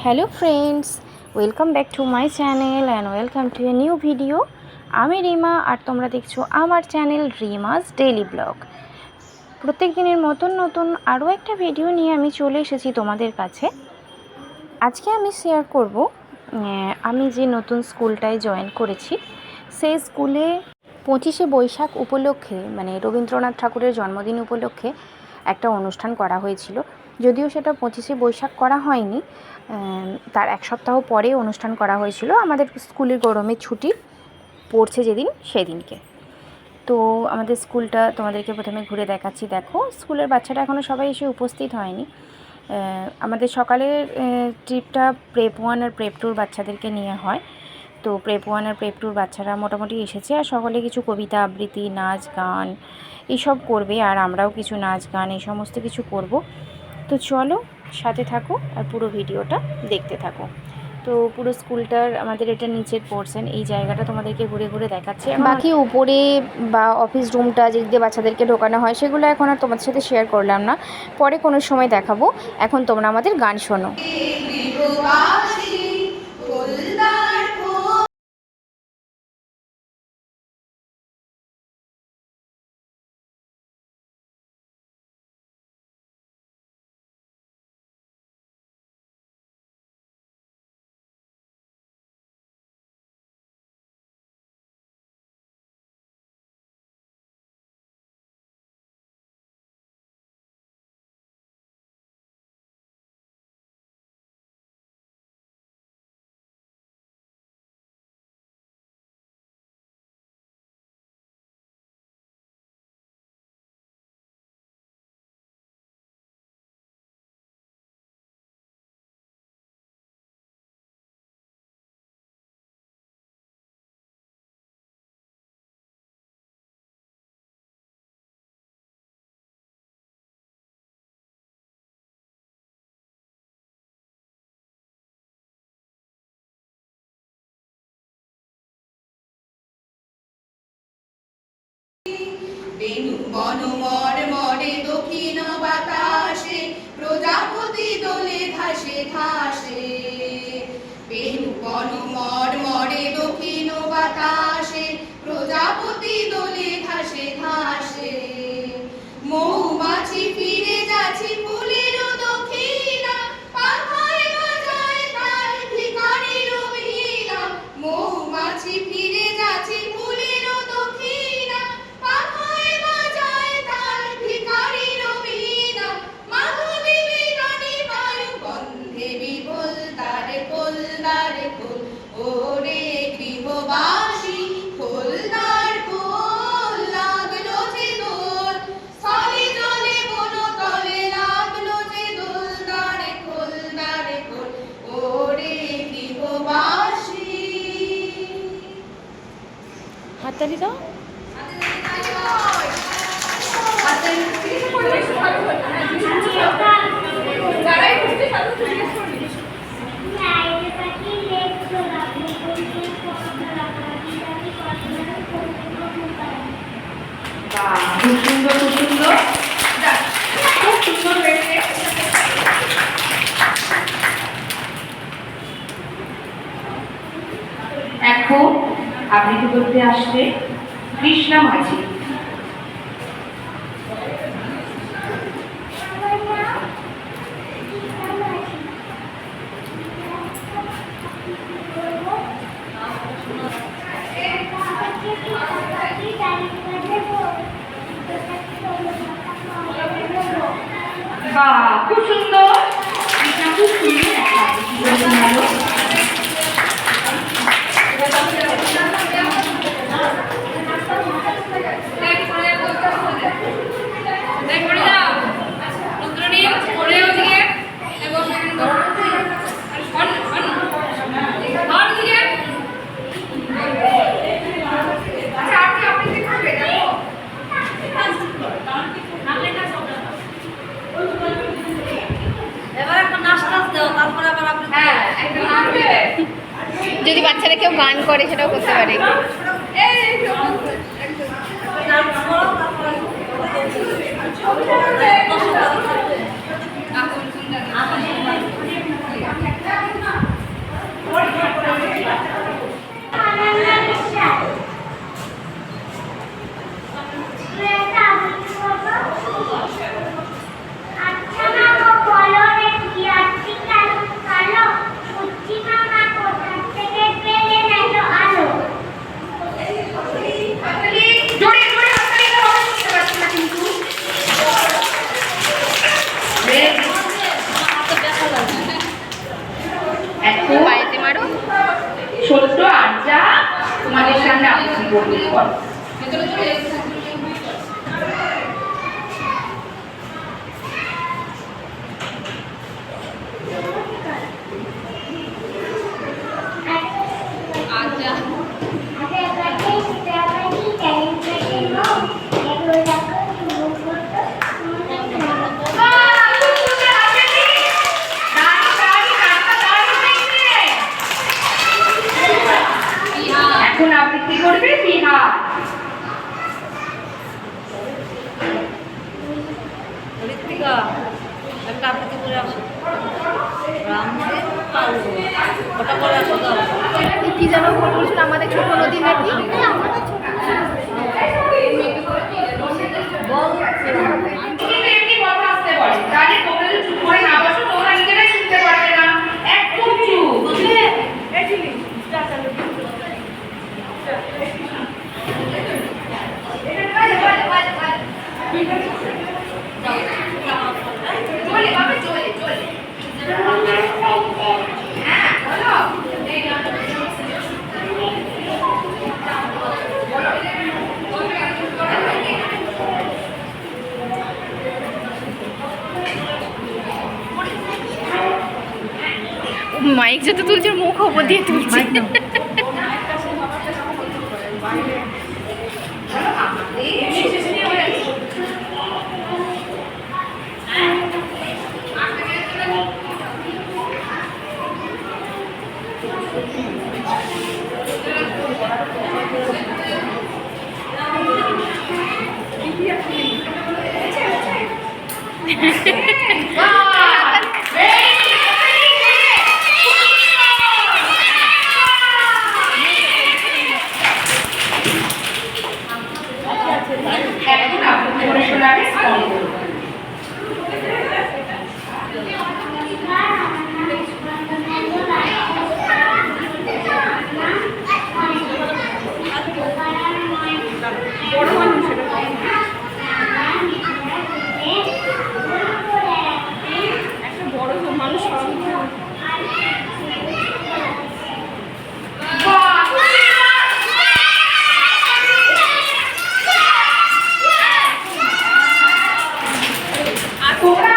Hello friends, welcome back to my channel and welcome to a new video. আমি রিমা আর তোমরা দেখছো আমার channel রিমাস daily blog. প্রত্যেক দিনের মতন নতুন আরও একটা ভিডিও নিয়ে আমি চলে এসেছি তোমাদের কাছে। আজকে আমি শেয়ার করব আমি যে নতুন স্কুলটায় জয়েন করেছি সেই স্কুলে 25শে বৈশাখ উপলক্ষে মানে রবীন্দ্রনাথ ঠাকুরের জন্মদিন উপলক্ষে একটা অনুষ্ঠান করা হয়েছিল। যদিও সেটা 25শে বৈশাখ করা হয়নি, তার এক সপ্তাহ পরে অনুষ্ঠান করা হয়েছিল। আমাদের স্কুলের গরমের ছুটি পড়ছে যেদিন সেদিনকে। তো আমাদের স্কুলটা তোমাদেরকে প্রথমে ঘুরে দেখাচ্ছি। দেখো, স্কুলের বাচ্চারা এখনও সবাই এসে উপস্থিত হয়নি। আমাদের সকালের ট্রিপটা প্রেপ 1 আর প্রেপ 2 বাচ্চাদেরকে নিয়ে হয়। তো প্রেপ 1 আর প্রেপ 2 বাচ্চারা মোটামুটি এসেছে, আর সকলে কিছু কবিতা আবৃত্তি, নাচ গান এইসব করবে, আর আমরাও কিছু নাচ গান এই সমস্ত কিছু করব। তো চলো সাথে থাকো আর পুরো ভিডিওটা দেখতে থাকো। তো পুরো স্কুলটার আমাদের এটা নিচের পোর্শন, এই জায়গাটা তোমাদেরকে ঘুরে ঘুরে দেখাচ্ছি। বাকি উপরে বা অফিস রুমটা যেদিকে বাচ্চাদেরকে ঢোকানো হয় সেগুলো এখন আর তোমাদের সাথে শেয়ার করলাম না, পরে কোনো সময় দেখাবো। এখন তোমরা আমাদের গান শোনো। বেনু বনমর মরে দক্ষিণ বাতাসে প্রজাপতি দোলে ঘাসে ঘাসে। বেনু বনমর মরে দক্ষিণ বাতাসে প্রজাপতি দোলে ঘাসে ঘাসে। মৌমাছি ফিরে যাচ্ছে ফুলের দক্ষিণা, পাখায় বাজায় তার ভিখারির বীণা। মৌমাছি ফিরে যাচ্ছে ফুলের দক্ষিণা, পাখায় বাজায় তার ভিখারির বীণা। মাধবী বিরানী বায়ু গন্ধে বিভোল তার খোল দ্বার খোল, ওরে গৃহবাসী খোল দ্বার খোল। লাগলো যে দোল স্থলে জলে বনতলে, লাগলো যে দোল দ্বার খোল দ্বার খোল, ওরে গৃহবাসী। হাততালি দাও। খুব সুন্দর, খুব সুন্দর, খুব সুন্দর হয়েছে। এখন আবৃত্তি করতে আসবে কৃষ্ণা মাঝি। বাহ, খুব সুন্দর, কৃষ্ণা খুব সুন্দর। যদি বাচ্চারা কেউ গান করে সেটাও করতে পারে। করবে বল। এখন আবৃত্তি করবে বিহার। ঋত্বিকা একটা আবৃত্তি করে আসো। রামদেব পারো ওটা করে আসো দাও। কি যেন বলছেন আমাদের ছোট নদী নাকি? কিন্তু এমনি কথা আসতে পারে, তাহলে তোমরা যদি চুপ করে না বসো তোমরা নিজেরাই শুনতে পারবে না। একদম চুপ। চলে বাবা চলে চলে। হ্যাঁ বলো। মাইক যত তুলছে মুখ ওপর দিয়ে তুলছে। এখন আপনি করে শোনাবে স্পন্দ। বড় মানুষ একটা বড় মানুষ তোমরা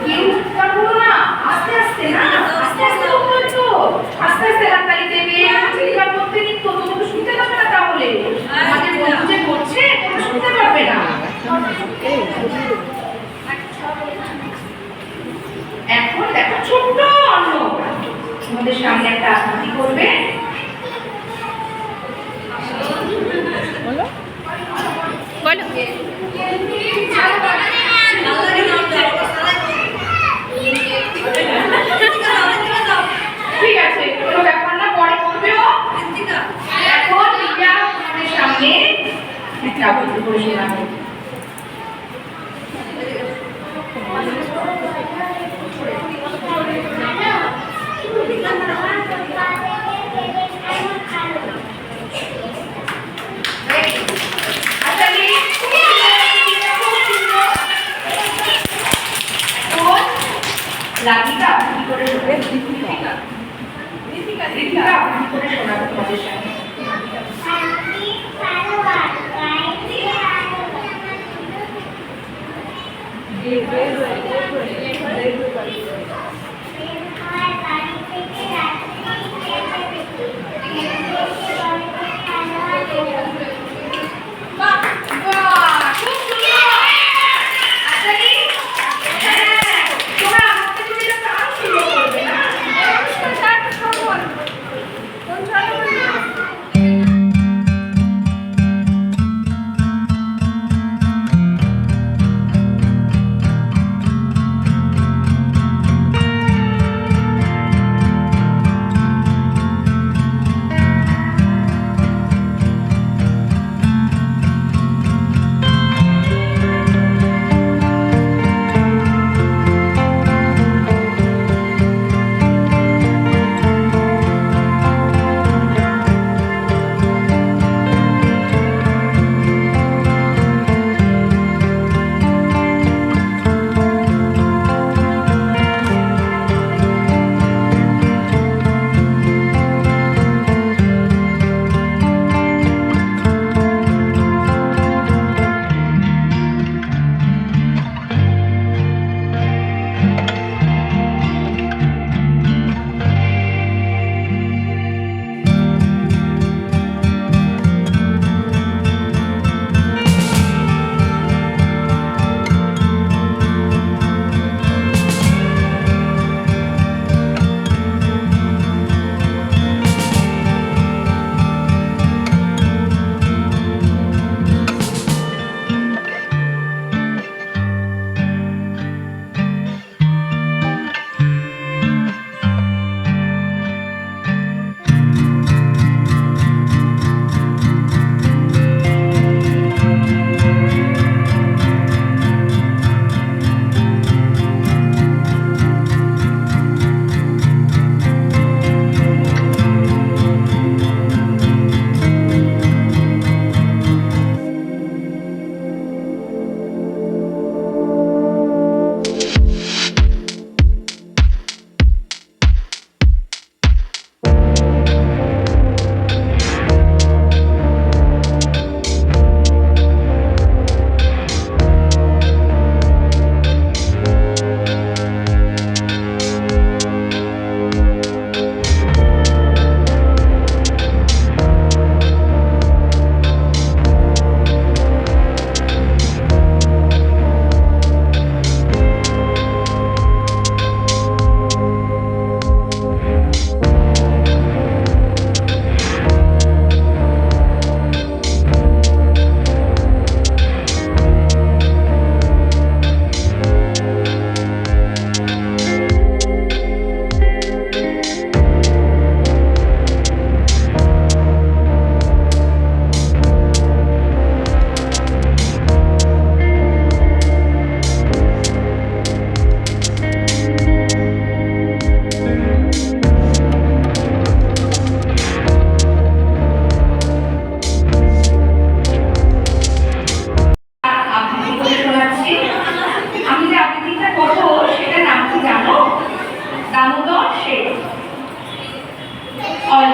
কেউ উৎকার করো না, আস্তে আস্তে না, আস্তে আস্তে বলছো, আস্তে আস্তে হাততালি দেবে, চিৎকার করতে দিন তো, তোমরা তো শুনতে পাবে না তাহলে। আমাদের বন্ধু যে করছে তোমরা শুনতে পারবে না। এখন দেখো ছোট্ট অন্য তোমাদের সামনে একটা আবৃত্তি করবে। বলো বলো। ঠিক আছে কোনো ব্যাপার না, পরে করবেও। এখন রিয়া তোমাদের সামনে একটা আবৃত্তি করে শোনাবে।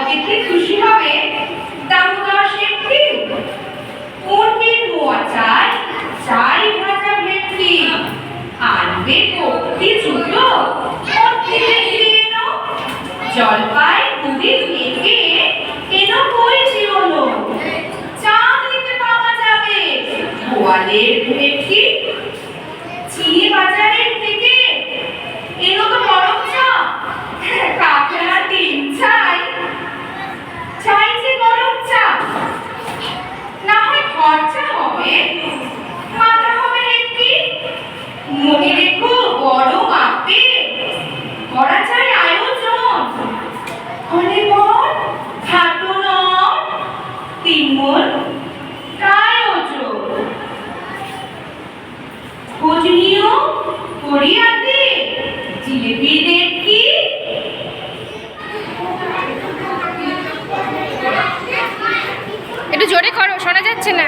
দেখে খুশি হবে দামোদর শেঠি। মুরগির মোয়া চাই, চাই ভাজা ভেটকি, আনবে কপি জুতো, কপি দেখে এনো, জলপাই গুড়ি ভেঙে এনো বই জিওনো, চাঁদ দিতে পাওয়া যাবে গোয়ালের ভেটকি। চিনি বাজারের থেকে এনো তো গরম চা, কাকড়া ডিম চাই, চাই যে গরম চা। না হয় খরচা হবে, মাথা হবে একটি, মনে রেখো বড় মাপে করা চাই আয়োজন। হলে বল খাটো নয়, 3 মণ প্রায় ওজন। খোঁজ নিও করিয়াতে জিলিপি দেখি। একটু জোরে করো, শোনা যাচ্ছে না।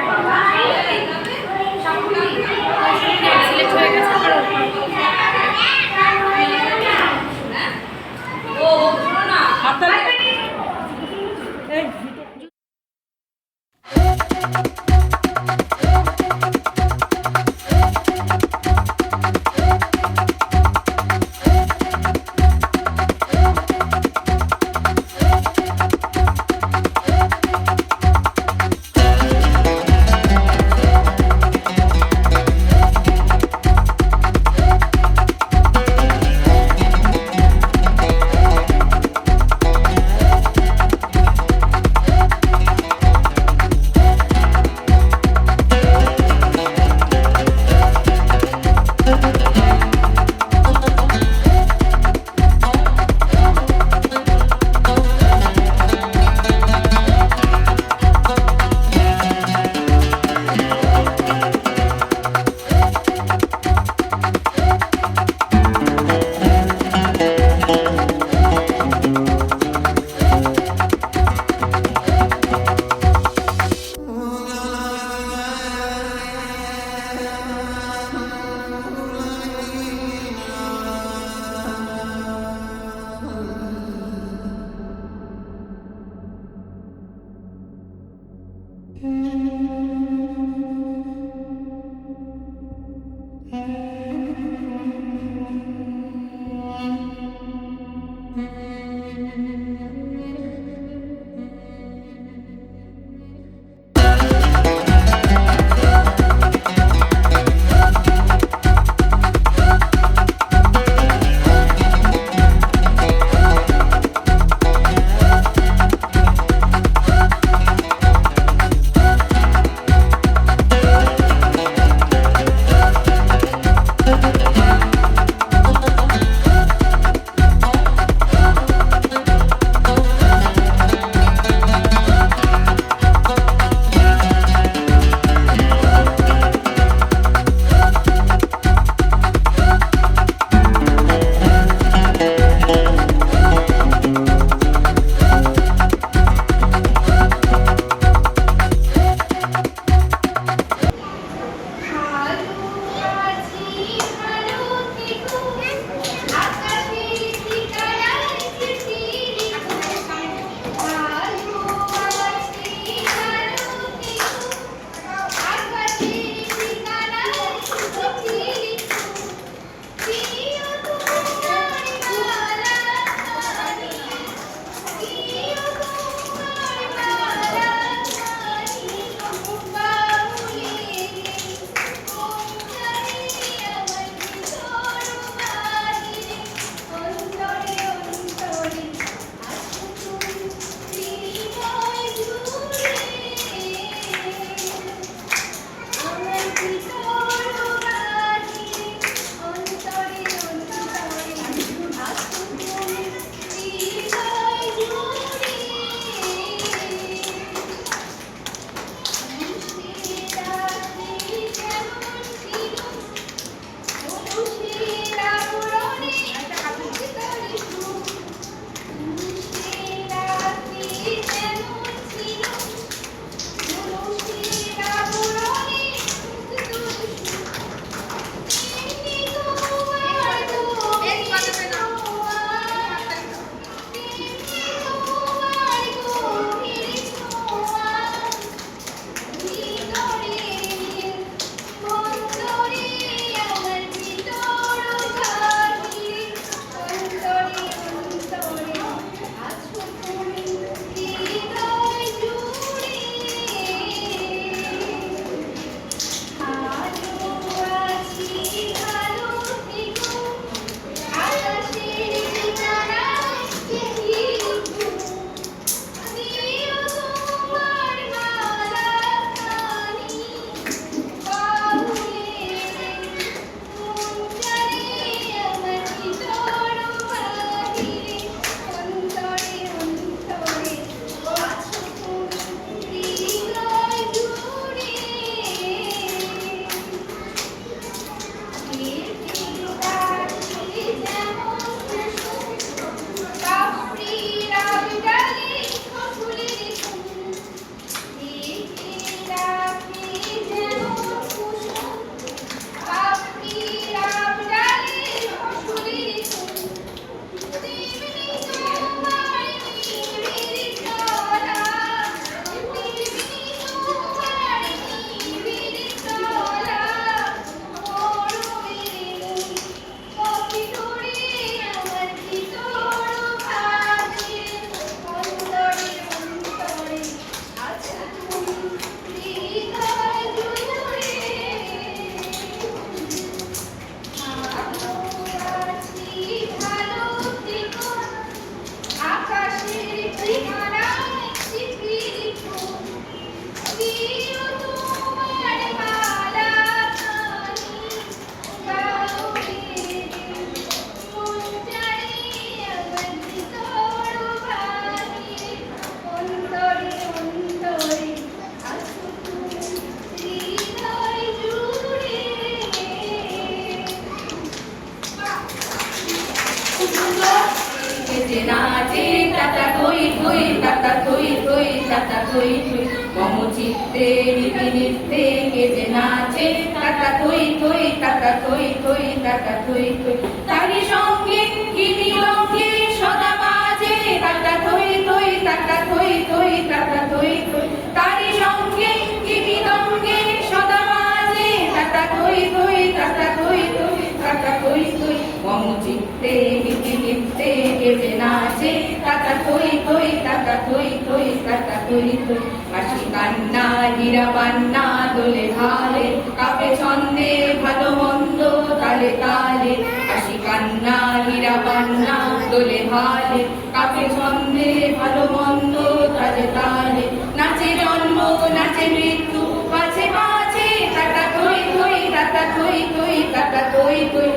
থই থই মম চিত্তে রীতি নৃত্যে কে যে নাচে টাটা থই থই টাটা থই থই টাটা থই থই তারি সঙ্গে কি নিরঙ্গে সদা বাজে টাটা থই থই টাটা থই থই টাটা থই থই তারি সঙ্গে কি নিরঙ্গে সদা বাজে টাটা থই থই টাটা থই থই টাটা থই থই মম চিত্তে রীতি নৃত্যে কে যে নাচে টাটা থই থই টাটা থই থই টাটা থই থই হাসি কান্না হীরা বান্না দোলে ভালে কাপে ছন্দে ভালো মন্দ তালে তালে হাসি কান্না হীরা বান্না দোলে ভালে কাপে ছন্দে ভালো মন্দ তালে তালে নাচে জন্ম নাচে মৃত্যু পাছে পাছে টাটা থই থই টাটা থই থই টাটা থই থই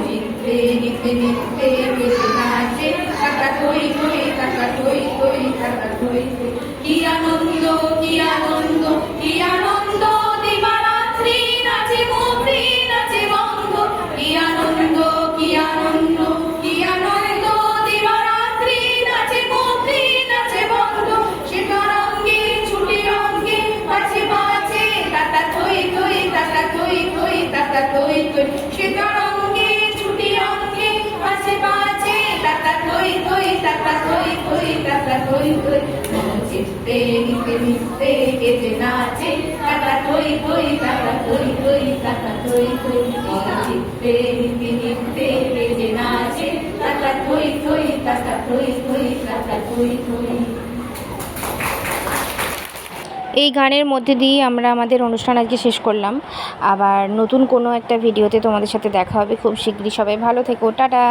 চিত্তে নিতে নিতে বেঁচে নাচে টাটা থই থই টাটা থই থই টাটা থই থই কি আনন্দ কি আনন্দ কি আনন্দ দিবারাত্রি নাচে মুক্তি নাচে বন্ধ কি আনন্দ কি আনন্দ কি আনন্দ দিবারাত্রি নাচে মুক্তি নাচে বন্ধ সেটা রঙ্গে ছুটি রঙ্গে পাছে পাছে টাটা থই থই টাটা থই থই টাটা থই থই সেটা রঙ্গে ছুটি রঙ্গে পাছে পাছে টাটা থই থই টাটা থই থই টাটা থই থই চিত্তে নিতে নিতে কে যে নাচে টাটা থই থই টাটা থই থই টাটা থই থই চিত্তে নিতে নিতে কে যে নাচে টাটা থই থই টাটা থই থই টাটা থই থই। এই গানের মধ্যে দিয়ে আমরা আমাদের অনুষ্ঠান আজকে শেষ করলাম। আবার নতুন কোনো একটা ভিডিওতে তোমাদের সাথে দেখা হবে খুব শীঘ্রই। সবাই ভালো থেকো, টাটা।